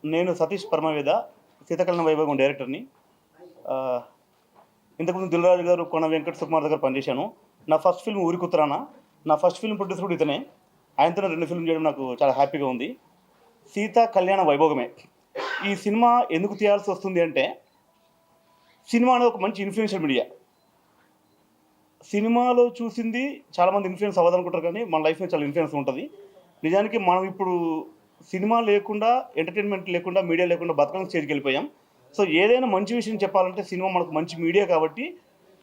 నేను సతీష్ పరమవేద సీతాకళ్యాణ వైభవం డైరెక్టర్ని. ఆహ్, ఇంతకుముందు దిల్‌రాజు గారు, కోన వెంకట సుకుమార్ దగ్గర పనిచేశాను. నా ఫస్ట్ ఫిల్మ్ 'ఊరికుత్తరాన'. నా ఫస్ట్ ఫిల్మ్ ప్రొడ్యూసర్ కూడా ఇతనే. ఆయనతోనే 2 ఫిల్మ్ చేయడం నాకు చాలా హ్యాపీగా ఉంది. 'సీతా కళ్యాణ వైభోగమే' ఈ సినిమా ఎందుకు తీయాల్సి వస్తుంది అంటే, సినిమా అనేది ఒక మంచి ఇన్‌ఫ్లుయెన్షియల్ మీడియా. సినిమాలో చూసింది చాలామంది ఇన్‌ఫ్లుయెన్స్ అవ్వదనుకుంటారు కానీ, మన లైఫ్ మీద చాలా ఇన్‌ఫ్లుయెన్స్ ఉంటది. నిజానికి మనం ఇప్పుడు సినిమా లేకుండా, ఎంటర్‌టైన్‌మెంట్ లేకుండా, మీడియా లేకుండా బతకని స్టేజ్‌కెళ్ళిపోయాం. సో, ఏదైనా మంచి విషయం చెప్పాలంటే సినిమా మనకు మంచి మీడియా కాబట్టి,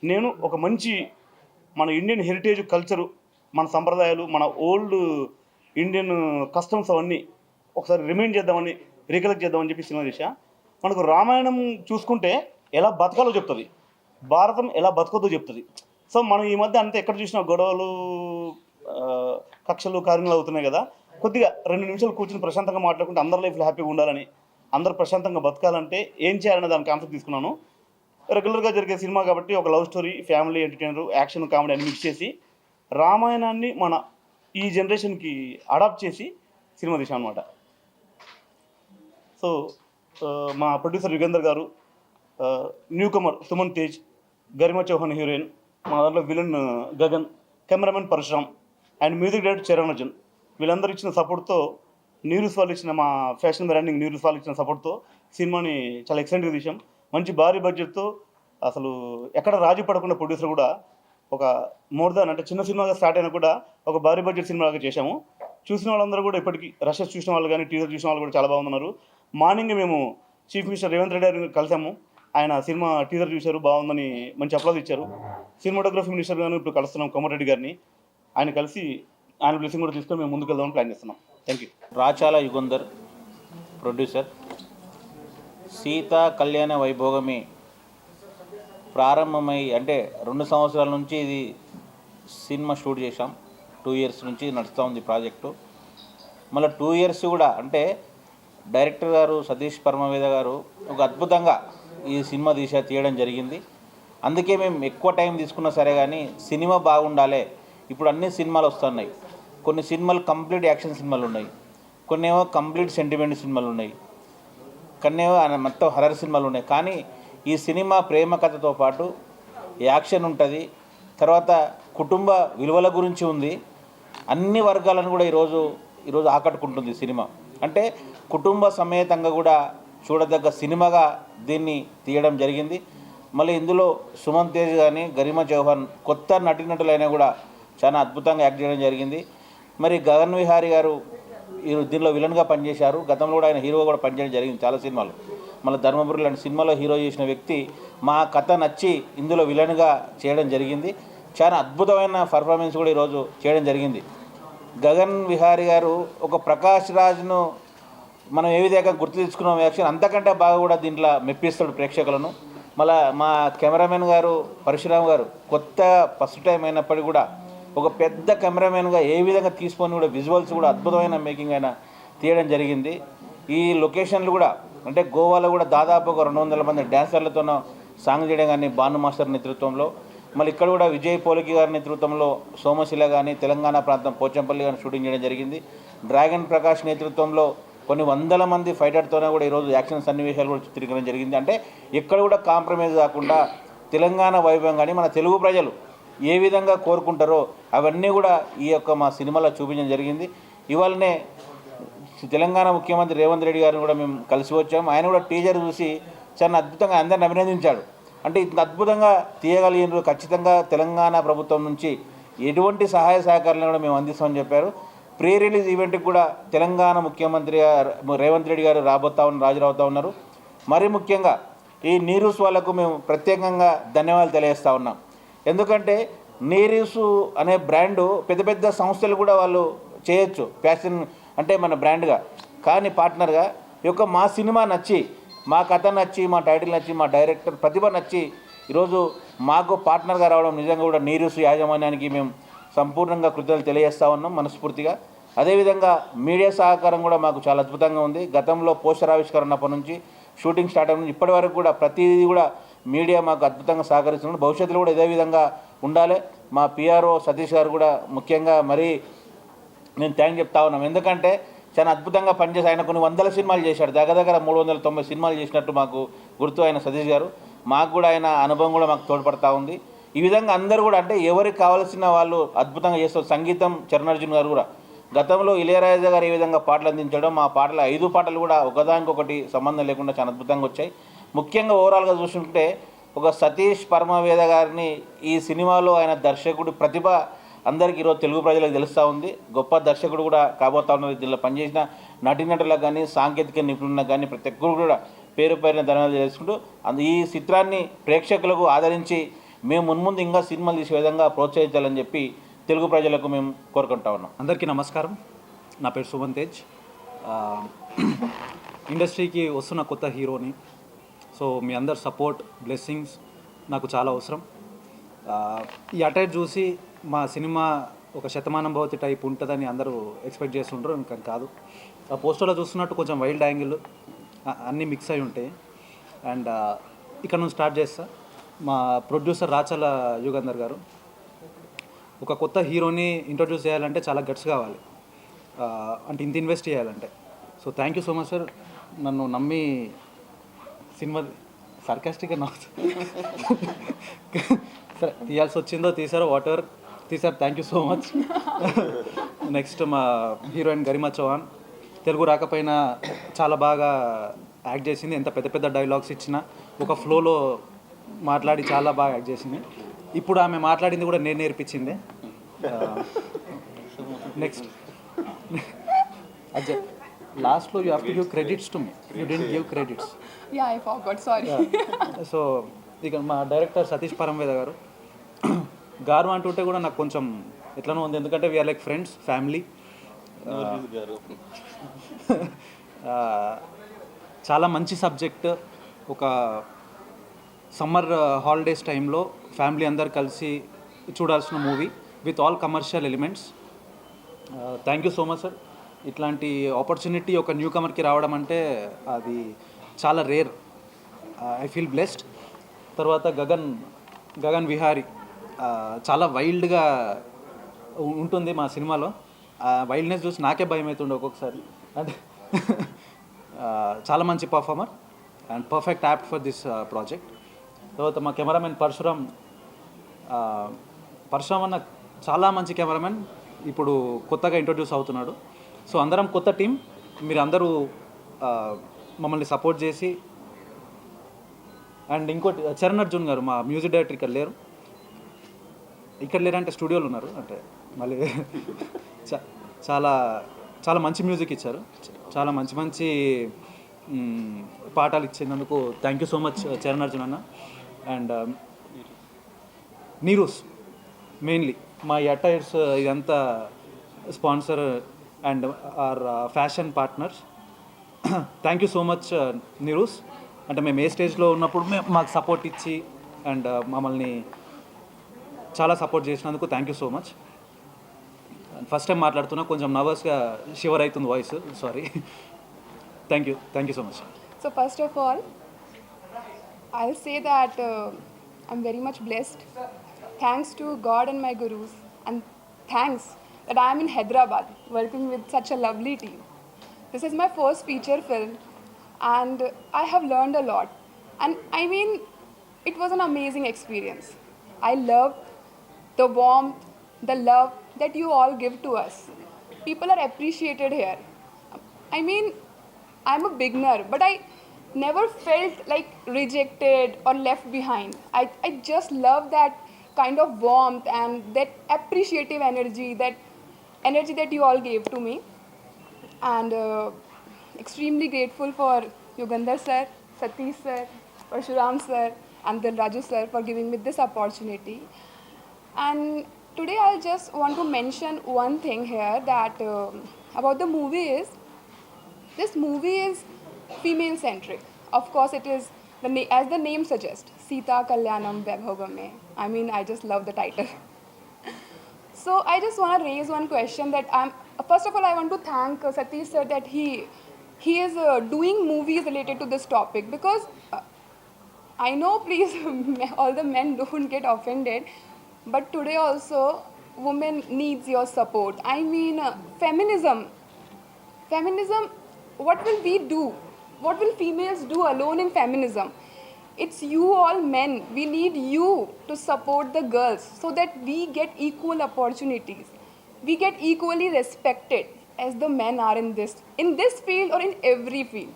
నేను ఒక మంచి మన ఇండియన్ హెరిటేజ్ కల్చరు, మన సంప్రదాయాలు, మన ఓల్డ్ ఇండియన్ కస్టమ్స్ అవన్నీ ఒకసారి రిమైండ్ చేద్దామని, రికలెక్ట్ చేద్దామని చెప్పి సినిమా తీశా. మనకు రామాయణం చూసుకుంటే ఎలా బతకాలో చెప్తది. భారతం ఎలా బతకొద్దో చెప్తది. సో, మనం ఈ మధ్య అంతా ఎక్కడ చూసినా గొడవలు, కక్షలు, కార్యాలు అవుతున్నాయి కదా! కొద్దిగా 2 నిమిషాలు కూర్చొని ప్రశాంతంగా మాట్లాడుకుంటే అందరి లైఫ్‌లో హ్యాపీగా ఉండాలని, అందరూ ప్రశాంతంగా బతకాలంటే ఏం చేయాలనే దాని కాన్సెప్ట్ తీసుకున్నాను. రెగ్యులర్‌గా జరిగే సినిమా కాబట్టి ఒక love story, family entertainer, action, comedy అన్ని మిక్స్ చేసి రామాయణాన్ని మన ఈ జనరేషన్‌కి అడాప్ట్ చేసి సినిమా తీశామనమాట. సో, మా ప్రొడ్యూసర్ యుగేందర్ గారు, newcomer Suman Tej, Garima Chauhan heroine, మా దాంట్లో villain Gagan, cameraman Parashuram and music director Charan Arjun. వీళ్ళందరూ ఇచ్చిన సపోర్ట్‌తో, నీరూస్ వాళ్ళు ఇచ్చిన, మా ఫ్యాషన్ బ్రాండింగ్ నీరూస్ వాళ్ళు ఇచ్చిన సపోర్ట్‌తో సినిమాని చాలా ఎక్సలెంట్‌గా తీశాం. మంచి భారీ బడ్జెట్‌తో అసలు ఎక్కడ రాజీ పడకుండా ప్రొడ్యూసర్ కూడా ఒక మోర్ దాన్ అంటే చిన్న సినిమాగా స్టార్ట్ అయినా కూడా ఒక భారీ బడ్జెట్ సినిమాగా చేశాము. చూసిన వాళ్ళందరూ కూడా ఇప్పటికి రషెస్ చూసిన వాళ్ళు కానీ, టీజర్ చూసిన వాళ్ళు కూడా చాలా బాగున్నారు. మార్నింగ్ మేము చీఫ్ మినిస్టర్ రేవంత్ రెడ్డి గారిని కలిసాము. ఆయన సినిమా టీజర్ చూశారు, బాగుందని మంచి అప్లాజ్ ఇచ్చారు. సినిమాటోగ్రఫీ మినిస్టర్ గారిని ఇప్పుడు కలుస్తున్నాం, కోమటిరెడ్డి గారిని. ఆయన కలిసి ఆయన బ్లెస్సింగ్ కూడా తీసుకొని మేము ముందుకు వెళ్దామని ప్లాన్ చేస్తున్నాం. Thank you. Rachala Yugandhar producer. Sita కళ్యాణ వైభోగమే ప్రారంభమై అంటే 2 సంవత్సరాల నుంచి ఇది సినిమా షూట్ చేశాం. 2 ఇయర్స్ నుంచి నడుస్తూ ఉంది ప్రాజెక్టు. మళ్ళీ 2 ఇయర్స్ కూడా అంటే డైరెక్టర్ గారు సతీష్ పరమవేద గారు ఒక అద్భుతంగా ఈ సినిమా తీయడం జరిగింది. అందుకే మేము ఎక్కువ టైం తీసుకున్నా సరే కానీ సినిమా బాగుండాలి. ఇప్పుడు అన్ని సినిమాలు వస్తున్నాయి. కొన్ని సినిమాలు కంప్లీట్ యాక్షన్ సినిమాలు ఉన్నాయి, కొన్ని ఏమో కంప్లీట్ సెంటిమెంట్ సినిమాలు ఉన్నాయి, కొన్ని ఏమో మొత్తం హర్రర్ సినిమాలు ఉన్నాయి. కానీ ఈ సినిమా ప్రేమ కథతో పాటు యాక్షన్ ఉంటుంది, తర్వాత కుటుంబ విలువల గురించి ఉంది. అన్ని వర్గాలను కూడా ఈరోజు ఆకట్టుకుంటుంది సినిమా. అంటే కుటుంబ సమేతంగా కూడా చూడదగ్గ సినిమాగా దీన్ని తీయడం జరిగింది. మళ్ళీ ఇందులో సుమన్ తేజ్ కానీ, గరిమా చౌహాన్ కొత్త నటీనటులైనా కూడా చాలా అద్భుతంగా యాక్ట్ చేయడం జరిగింది. మరి గగన్ విహారీ గారు దీనిలో విలన్గా పనిచేశారు. గతంలో కూడా ఆయన హీరోగా కూడా పనిచేయడం జరిగింది చాలా సినిమాలు. మళ్ళీ ధర్మపురి లాంటి సినిమాలో హీరో చేసిన వ్యక్తి మా కథ నచ్చి ఇందులో విలన్గా చేయడం జరిగింది. చాలా అద్భుతమైన పర్ఫార్మెన్స్ కూడా ఈరోజు చేయడం జరిగింది. గగన్ విహారీ గారు ఒక ప్రకాష్ రాజ్ను మనం ఏ విధంగా గుర్తు తెచ్చుకున్నాం యాక్షన్, అంతకంటే బాగా కూడా దీంట్లో మెప్పిస్తాడు ప్రేక్షకులను. మళ్ళీ మా కెమెరామెన్ గారు పరశురామ్ గారు కొత్త ఫస్ట్ టైం అయినప్పటికీ కూడా ఒక పెద్ద కెమెరామెన్గా ఏ విధంగా తీసుకొని కూడా విజువల్స్ కూడా అద్భుతమైన మేకింగ్ అయినా తీయడం జరిగింది. ఈ లొకేషన్లు కూడా అంటే గోవాలో కూడా దాదాపు ఒక 200 మంది డ్యాన్సర్లతో సాంగ్ చేయడం కానీ భాను మాస్టర్ నేతృత్వంలో, మళ్ళీ ఇక్కడ కూడా విజయ్ పోలికి గారి నేతృత్వంలో సోమశిల కానీ, తెలంగాణ ప్రాంతం పోచంపల్లి కానీ షూటింగ్ చేయడం జరిగింది. డ్రాగన్ ప్రకాష్ నేతృత్వంలో కొన్ని 100 మంది ఫైటర్తోనే కూడా ఈరోజు యాక్షన్ సన్నివేశాలు కూడా చిత్రీకరించడం జరిగింది. అంటే ఎక్కడ కూడా కాంప్రమైజ్ కాకుండా తెలంగాణ వైభవం కానీ మన తెలుగు ప్రజలు ఏ విధంగా కోరుకుంటారో అవన్నీ కూడా ఈ యొక్క మా సినిమాలో చూపించడం జరిగింది. ఇవాళనే తెలంగాణ ముఖ్యమంత్రి రేవంత్ రెడ్డి గారిని కూడా మేము కలిసి వచ్చాము. ఆయన కూడా టీజర్ చూసి చాలా అద్భుతంగా అందరిని అభినందించాడు. అంటే ఇంత అద్భుతంగా తీయగలిగినారు, ఖచ్చితంగా తెలంగాణ ప్రభుత్వం నుంచి ఎటువంటి సహాయ సహకారాలను కూడా మేము అందిస్తామని చెప్పారు. ప్రీ రిలీజ్ ఈవెంట్కి కూడా తెలంగాణ ముఖ్యమంత్రి రేవంత్ రెడ్డి గారు హాజరవుతూ ఉన్నారు. మరీ ముఖ్యంగా ఈ నీరూస్ వాళ్ళకు మేము ప్రత్యేకంగా ధన్యవాదాలు తెలియజేస్తూ ఉన్నాం. ఎందుకంటే నీరూస్ అనే బ్రాండు పెద్ద పెద్ద సంస్థలు కూడా వాళ్ళు చేయొచ్చు ఫ్యాషన్ అంటే మన బ్రాండ్గా, కానీ పార్ట్నర్గా ఈ యొక్క మా సినిమా నచ్చి, మా కథ నచ్చి, మా టైటిల్ నచ్చి, మా డైరెక్టర్ ప్రతిభ నచ్చి ఈరోజు మాకు పార్ట్నర్గా రావడం నిజంగా కూడా నీరూస్ యాజమాన్యానికి మేము సంపూర్ణంగా కృతజ్ఞతలు తెలియజేస్తూ ఉన్నాం మనస్ఫూర్తిగా. అదేవిధంగా మీడియా సహకారం కూడా మాకు చాలా అద్భుతంగా ఉంది. గతంలో పోస్టర్ ఆవిష్కరణ అప్పటి నుంచి షూటింగ్ స్టార్ట్ అయిన ఇప్పటి వరకు కూడా ప్రతిదీ కూడా మీడియా మాకు అద్భుతంగా సహకరిస్తున్నారు. భవిష్యత్తులో కూడా ఇదే విధంగా ఉండాలి. మా పిఆర్ఓ సతీష్ గారు కూడా ముఖ్యంగా మరీ నేను థ్యాంక్ చెప్తా ఉన్నాం. ఎందుకంటే చాలా అద్భుతంగా పనిచేసి ఆయన కొన్ని వందల సినిమాలు చేశాడు, దగ్గర 390 సినిమాలు చేసినట్టు మాకు గుర్తు ఆయన సతీష్ గారు. మాకు కూడా ఆయన అనుభవం కూడా మాకు తోడ్పడతా ఉంది. ఈ విధంగా అందరూ కూడా అంటే ఎవరికి కావాల్సిన వాళ్ళు అద్భుతంగా చేస్తారు. సంగీతం చరణార్జున్ గారు కూడా గతంలో ఇళయరాజా గారు ఏ విధంగా పాటలు అందించడం, మా పాటలు 5 పాటలు కూడా ఒకదానికొకటి సంబంధం లేకుండా చాలా అద్భుతంగా వచ్చాయి. ముఖ్యంగా ఓవరాల్గా చూసుకుంటే ఒక సతీష్ పరమవేద గారిని ఈ సినిమాలో ఆయన దర్శకుడు ప్రతిభ అందరికీ ఈరోజు తెలుగు ప్రజలకు తెలుస్తూ ఉంది. గొప్ప దర్శకుడు కూడా కాబోతా ఉన్నారు. దీనిలో పనిచేసిన నటీనటులకు కానీ సాంకేతిక నిపుణులకు కానీ ప్రతి ఒక్కరు కూడా పేరు పేరున ధన్యవాదాలు చేసుకుంటూ ఈ చిత్రాన్ని ప్రేక్షకులకు ఆదరించి మేము మున్ముందు ఇంకా సినిమాలు తీసే విధంగా ప్రోత్సహించాలని చెప్పి తెలుగు ప్రజలకు మేము కోరుకుంటా ఉన్నాం. అందరికీ నమస్కారం. నా పేరు సుమన్ తేజ్. ఇండస్ట్రీకి వస్తున్న కొత్త హీరోని. సో మీ అందరు సపోర్ట్, బ్లెస్సింగ్స్ నాకు చాలా అవసరం. ఈ అటైర్ చూసి మా సినిమా ఒక శతమానం భవతి టైప్ ఉంటుందని అందరూ ఎక్స్పెక్ట్ చేస్తుంటారు, ఇంకా కాదు. ఆ పోస్టర్లో చూస్తున్నట్టు కొంచెం వైల్డ్ యాంగిల్ అన్నీ మిక్స్ అయి ఉంటాయి. అండ్ ఇక్కడ నుంచి స్టార్ట్ చేస్తా. మా ప్రొడ్యూసర్ రాచల యుగంధర్ గారు ఒక కొత్త హీరోని ఇంట్రొడ్యూస్ చేయాలంటే చాలా గట్స్ కావాలి, అంటే ఇంత ఇన్వెస్ట్ చేయాలంటే. So thank you so much sir, నన్ను నమ్మి సినిమా సర్కాస్టిక్గా నవ్వుతూ సరే తీయాల్సి వచ్చిందో తీసారో, వాట్ ఎవర్ తీసారు, thank you so much. Next మా హీరోయిన్ గరిమా చౌహాన్, తెలుగు రాకపోయినా చాలా బాగా యాక్ట్ చేసింది. ఎంత పెద్ద పెద్ద డైలాగ్స్ ఇచ్చినా ఒక ఫ్లోలో మాట్లాడి చాలా బాగా యాక్ట్ చేసింది. ఇప్పుడు ఆమె మాట్లాడింది కూడా నేను నేర్పించిందే. నెక్స్ట్ అజయ్, లాస్ట్లో you have to give credits to me, you didn't give credits. Yeah, I forgot, sorry. So ఇక మా డైరెక్టర్ సతీష్ పరమవేద గారు గారు అంటుంటే కూడా నాకు కొంచెం ఎట్లనో ఉంది, ఎందుకంటే వీఆర్ లైక్ ఫ్రెండ్స్, ఫ్యామిలీ. చాలా మంచి సబ్జెక్ట్. ఒక సమ్మర్ హాలిడేస్ టైంలో ఫ్యామిలీ అందరు కలిసి చూడాల్సిన movie with all commercial elements. Thank you so much sir. ఇట్లాంటి ఆపర్చునిటీ ఒక న్యూ కమర్కి రావడం అంటే అది చాలా రేర్. I feel blessed. తర్వాత గగన్ విహారీ చాలా వైల్డ్గా ఉంటుంది మా సినిమాలో. వైల్డ్నెస్ చూసి నాకే భయం అవుతుండే ఒక్కొక్కసారి. అంటే చాలా మంచి performer and perfect apt for this project. తర్వాత మా కెమెరామెన్ పరశురామ్ అన్న చాలా మంచి కెమెరామెన్, ఇప్పుడు కొత్తగా ఇంట్రొడ్యూస్ అవుతున్నాడు. సో అందరం కొత్త టీం, మీరు అందరూ మమ్మల్ని సపోర్ట్ చేసి. అండ్ ఇంకోటి చరణ్ అర్జున్ గారు, మా మ్యూజిక్ డైరెక్టర్ ఇక్కడ లేరంటే స్టూడియోలో ఉన్నారు, అంటే మళ్ళీ చాలా చాలా మంచి మ్యూజిక్ ఇచ్చారు, చాలా మంచి పాటలు ఇచ్చినందుకు thank you so much Charan Arjun అన్న. అండ్ నీరూస్ మెయిన్లీ మా అటైర్స్ ఇదంతా sponsor and are fashion partners. Thank you so much Neeru's. అంటే మేము ఏ స్టేజ్లో ఉన్నప్పుడు మాకు సపోర్ట్ ఇచ్చి అండ్ మమ్మల్ని చాలా సపోర్ట్ చేసినందుకు thank you so much. First time మాట్లాడుతున్నా, కొంచెం నర్వస్గా షివర్ అవుతుంది voice, sorry. Thank you so much. So first of all, I'll say that I'm very much blessed. Thanks to God and my gurus, and thanks that I'm in Hyderabad working with such a lovely team. This is my first feature film and I have learned a lot. And I mean, it was an amazing experience. I loved the warmth, the love that you all give to us. People are appreciated here. I mean, I'm a beginner, but I never felt like rejected or left behind. I just love that kind of warmth and that appreciative energy that you all gave to me. And extremely grateful for Yugandhar sir, Satish sir, Parshuram sir, and Dil Raju sir for giving me this opportunity. And today I just want to mention one thing here that about the movie is, this movie is female centric. Of course it is, as the name suggests, Sita Kalyanam Vaibhavame. I mean, I just love the title. So I just want to raise one question that first of all I want to thank Satish sir that he is doing movies related to this topic, because I know, please all the men don't get offended, but today also women needs your support. I mean, feminism feminism, what will we do? What will females do alone in feminism? It's you all men. We need you to support the girls so that we get equal opportunities. We get equally respected as the men are in this field or in every field.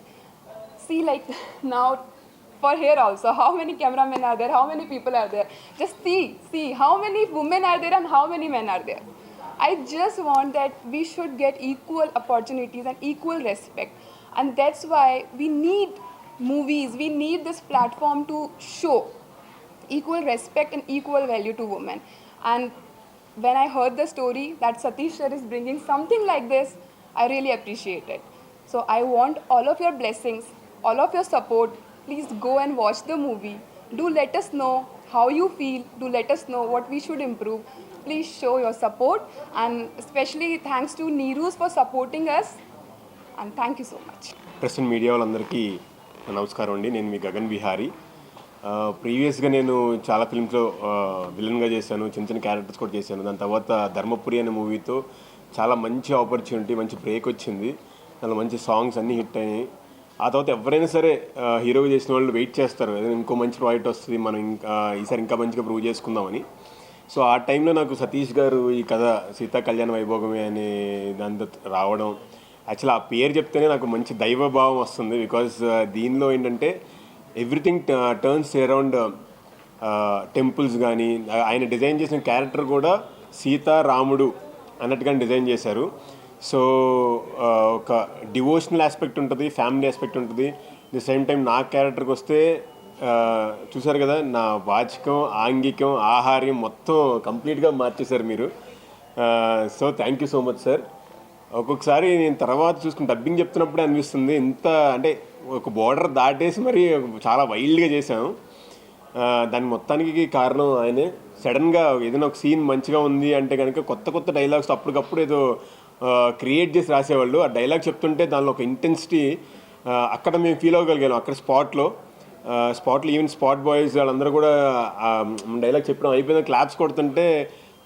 See, like now, for here also, how many cameramen are there? How many people are there? Just see how many women are there and how many men are there. I just want that we should get equal opportunities and equal respect. And that's why we need movies, we need this platform to show equal respect and equal value to women. And when I heard the story that Satish sir is bringing something like this, I really appreciate it. So I want all of your blessings, all of your support. Please go and watch the movie. Do let us know how you feel. Do let us know what we should improve. Please show your support, and especially thanks to Neerus for supporting us. And thank you so much. Press and media వాళ్ళందరికీ నమస్కారం అండి. నేను మీ గగన్ విహారీ. ప్రీవియస్గా నేను చాలా ఫిల్మ్స్లో విలన్గా చేశాను, చిన్న చిన్న క్యారెక్టర్స్ కూడా చేశాను. దాని తర్వాత ధర్మపురి అనే మూవీతో చాలా మంచి ఆపర్చునిటీ, మంచి బ్రేక్ వచ్చింది. దానిలో మంచి సాంగ్స్ అన్నీ హిట్ అయినాయి. ఆ తర్వాత ఎవరైనా సరే హీరోగా చేసిన వాళ్ళు వెయిట్ చేస్తారు, ఇంకో మంచి ప్రాజెక్ట్ వస్తుంది, మనం ఇంకా ఈసారి ఇంకా మంచిగా ప్రూవ్ చేసుకుందామని. సో ఆ టైంలో నాకు సతీష్ గారు ఈ కథ సీతా కళ్యాణ వైభోగమే అనే దాంతో రావడం, యాక్చువల్లీ ఆ పేరు చెప్తేనే నాకు మంచి దైవభావం వస్తుంది. బికాజ్ దీనిలో ఏంటంటే ఎవ్రీథింగ్ టర్న్స్ అరౌండ్ టెంపుల్స్ కానీ, ఆయన డిజైన్ చేసిన క్యారెక్టర్ కూడా సీతా రాముడు అన్నట్టుగానే డిజైన్ చేశారు. సో ఒక డివోషనల్ ఆస్పెక్ట్ ఉంటుంది, ఫ్యామిలీ ఆస్పెక్ట్ ఉంటుంది. ది సేమ్ టైం నా క్యారెక్టర్కి వస్తే చూసారు కదా, నా వాచికం, ఆంగికం, ఆహార్యం మొత్తం కంప్లీట్గా మార్చేశారు మీరు. So thank you so much sir. ఒక్కొక్కసారి నేను తర్వాత చూసుకుని డబ్బింగ్ చెప్తున్నప్పుడే అనిపిస్తుంది, ఇంత అంటే ఒక బోర్డర్ దాటేసి మరి చాలా వైల్డ్గా చేశాము. దాని మొత్తానికి కారణం ఆయనే. సడన్గా ఏదైనా ఒక సీన్ మంచిగా ఉంది అంటే కనుక కొత్త కొత్త డైలాగ్స్ అప్పటికప్పుడు ఏదో క్రియేట్ చేసి రాసేవాళ్ళు. ఆ డైలాగ్ చెప్తుంటే దానిలో ఒక ఇంటెన్సిటీ అక్కడ మేము ఫీల్ అవ్వగలిగాను. అక్కడ స్పాట్లో ఈవెన్ స్పాట్ బాయ్స్ వాళ్ళందరూ కూడా డైలాగ్ చెప్పడం అయిపోయిన క్లాప్స్ కొడుతుంటే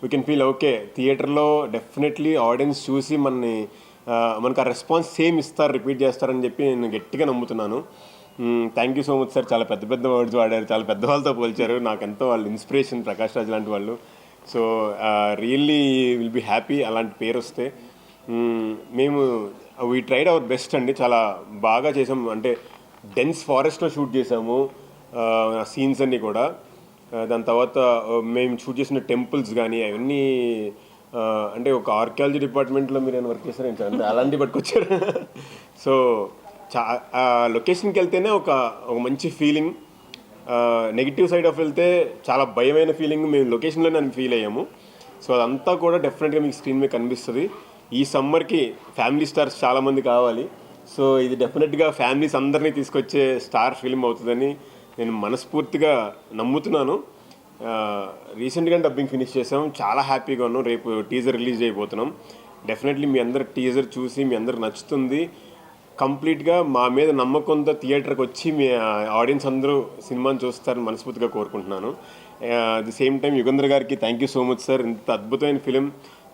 వీ కెన్ ఫీల్ ఓకే, థియేటర్లో డెఫినెట్లీ ఆడియన్స్ చూసి మనకు ఆ రెస్పాన్స్ సేమ్ ఇస్తారు, రిపీట్ చేస్తారని చెప్పి నేను గట్టిగా నమ్ముతున్నాను. Thank you so much sir. చాలా పెద్ద పెద్ద వర్డ్స్ వాడారు, చాలా పెద్ద వాళ్ళతో పోల్చారు. నాకెంతో వాళ్ళు ఇన్స్పిరేషన్, ప్రకాష్ రాజ్ లాంటి వాళ్ళు. So really will be happy అలాంటి పేరు వస్తే. మేము వీ ట్రైడ్ అవర్ బెస్ట్ అండి, చాలా బాగా చేసాం. అంటే డెన్స్ ఫారెస్ట్లో షూట్ చేసాము సీన్స్ అన్నీ కూడా. దాని తర్వాత మేము షూట్ చేసిన టెంపుల్స్ కానీ అవన్నీ అంటే ఒక ఆర్కియాలజీ డిపార్ట్మెంట్లో మీరు ఏమైనా వర్క్ చేస్తారేం సార్, అంటే అలాంటివి పట్టుకొచ్చారు. సో లొకేషన్కి వెళ్తేనే ఒక మంచి ఫీలింగ్. నెగిటివ్ సైడ్ ఆఫ్ వెళ్తే చాలా భయమైన ఫీలింగ్ మేము లొకేషన్లోనే ఫీల్ అయ్యాము. సో అదంతా కూడా డెఫినెట్గా మీకు స్క్రీన్ మీద కనిపిస్తుంది. ఈ సమ్మర్కి ఫ్యామిలీ స్టార్స్ చాలామంది కావాలి. సో ఇది డెఫినెట్గా ఫ్యామిలీస్ అందరినీ తీసుకొచ్చే స్టార్ ఫిల్మ్ అవుతుందని నేను మనస్ఫూర్తిగా నమ్ముతున్నాను. రీసెంట్గా డబ్బింగ్ ఫినిష్ చేసాం, చాలా హ్యాపీగా ఉన్నాం. రేపు టీజర్ రిలీజ్ అయిపోతున్నాం. డెఫినెట్లీ మీ అందరు టీజర్ చూసి మీ అందరికి నచ్చుతుంది. కంప్లీట్గా మా మీద నమ్మకంతో థియేటర్కి వచ్చి మీ ఆడియన్స్ అందరూ సినిమాని చూస్తారని మనస్ఫూర్తిగా కోరుకుంటున్నాను. ది సేమ్ టైం యుగంధర్ గారికి thank you so much sir. ఇంత అద్భుతమైన ఫిలిం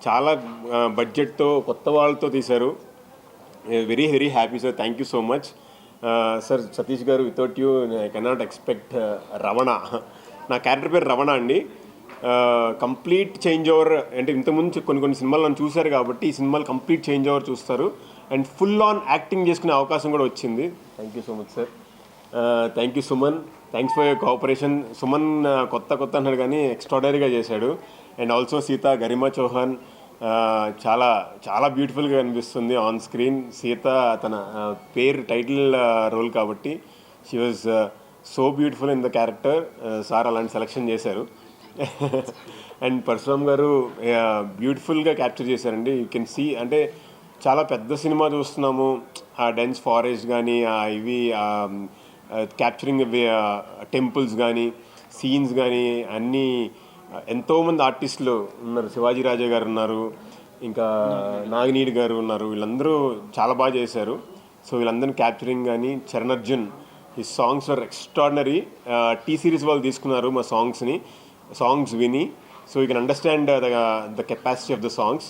చాలా బడ్జెట్తో కొత్త వాళ్ళతో తీశారు. Very very happy sir. Thank you so much sir. Satish గారు, without you I cannot expect Ramana. నా క్యారెక్టర్ పేరు రమణ అండి. Complete change over. అంటే ఇంతకుముందు కొన్ని సినిమాలు నన్ను చూశారు కాబట్టి ఈ సినిమాలు కంప్లీట్ చేంజ్ ఓవర్ చూస్తారు. అండ్ ఫుల్ ఆన్ యాక్టింగ్ చేసుకునే అవకాశం కూడా వచ్చింది. Thank you so much sir. Thank you Suman. Thanks for your cooperation. Suman కొత్త అన్నాడు కానీ ఎక్స్ట్రాడనరీగా చేశాడు. అండ్ ఆల్సో సీత, గరిమా చౌహాన్ చాలా చాలా బ్యూటిఫుల్గా కనిపిస్తుంది ఆన్ స్క్రీన్. సీత తన పేరు టైటిల్ రోల్ కాబట్టి she was so beautiful in the character. Sir అలాంటి సెలెక్షన్ చేశారు. అండ్ పరశురామ్ గారు బ్యూటిఫుల్గా క్యాప్చర్ చేశారండి. యూ కెన్ సీ, అంటే చాలా పెద్ద సినిమా చూస్తున్నాము. ఆ డెన్స్ ఫారెస్ట్ కానీ, ఇవి క్యాప్చరింగ్ టెంపుల్స్ కానీ, సీన్స్ కానీ అన్నీ ఎంతోమంది ఆర్టిస్టులు ఉన్నారు. శివాజీ రాజా గారు ఉన్నారు, ఇంకా నాగినీడి గారు ఉన్నారు. వీళ్ళందరూ చాలా బాగా చేశారు. సో వీళ్ళందరినీ క్యాప్చరింగ్ కానీ, చరణ్ అర్జున్, ఈ songs are extraordinary. T series వాళ్ళు తీసుకున్నారు మా సాంగ్స్ విని. So you can understand the capacity of the songs.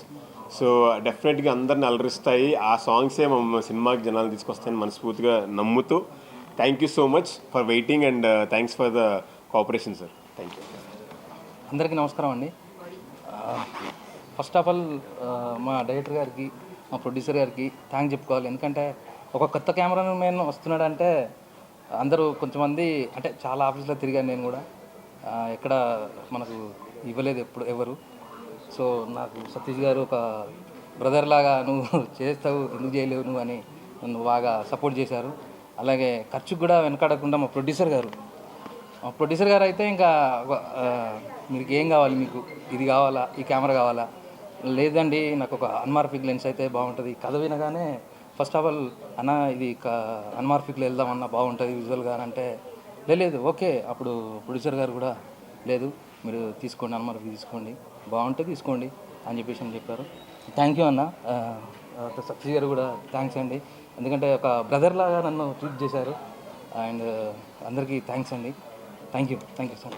So definitely అందరిని అలరిస్తాయి. ఆ సాంగ్సే మా సినిమాకి జనాలు తీసుకొస్తాయని మనస్ఫూర్తిగా నమ్ముతూ thank you so much for waiting and thanks for the cooperation sir. Thank you. అందరికీ నమస్కారం అండి. ఫస్ట్ ఆఫ్ ఆల్ మా డైరెక్టర్ గారికి, మా ప్రొడ్యూసర్ గారికి థ్యాంక్ చెప్పుకోవాలి. ఎందుకంటే ఒక కొత్త కెమెరామెన్ వస్తున్నాడంటే అందరూ కొంతమంది అంటే చాలా ఆఫీస్లో తిరిగాను నేను కూడా, ఎక్కడ మనకు ఇవ్వలేదు ఎవరు. సో నాకు సతీష్ గారు ఒక బ్రదర్ లాగా నువ్వు చేస్తావు, ఎందుకు చేయలేవు నువ్వు అని నన్ను బాగా సపోర్ట్ చేశారు. అలాగే ఖర్చుకు కూడా వెనకాడకుండా మా ప్రొడ్యూసర్ గారు అయితే ఇంకా మీకు ఏం కావాలి, మీకు ఇది కావాలా, ఈ కెమెరా కావాలా, లేదండి నాకు ఒక అన్మార్ఫిక్ లెన్స్ అయితే బాగుంటుంది. కథ వినగానే ఫస్ట్ ఆఫ్ ఆల్ అన్న ఇది అన్మార్ఫిక్లో వెళ్దామన్నా బాగుంటుంది విజువల్గా అంటే లేదు ఓకే. అప్పుడు ప్రొడ్యూసర్ గారు కూడా లేదు మీరు తీసుకోండి, అన్మార్ఫిక్ తీసుకోండి, బాగుంటే తీసుకోండి అని చెప్పారు. థ్యాంక్ యూ అన్న. సతీష్ గారు కూడా థ్యాంక్స్ అండి, ఎందుకంటే ఒక బ్రదర్ లాగా నన్ను ట్రీట్ చేశారు. అండ్ అందరికీ థ్యాంక్స్ అండి. Thank you so much.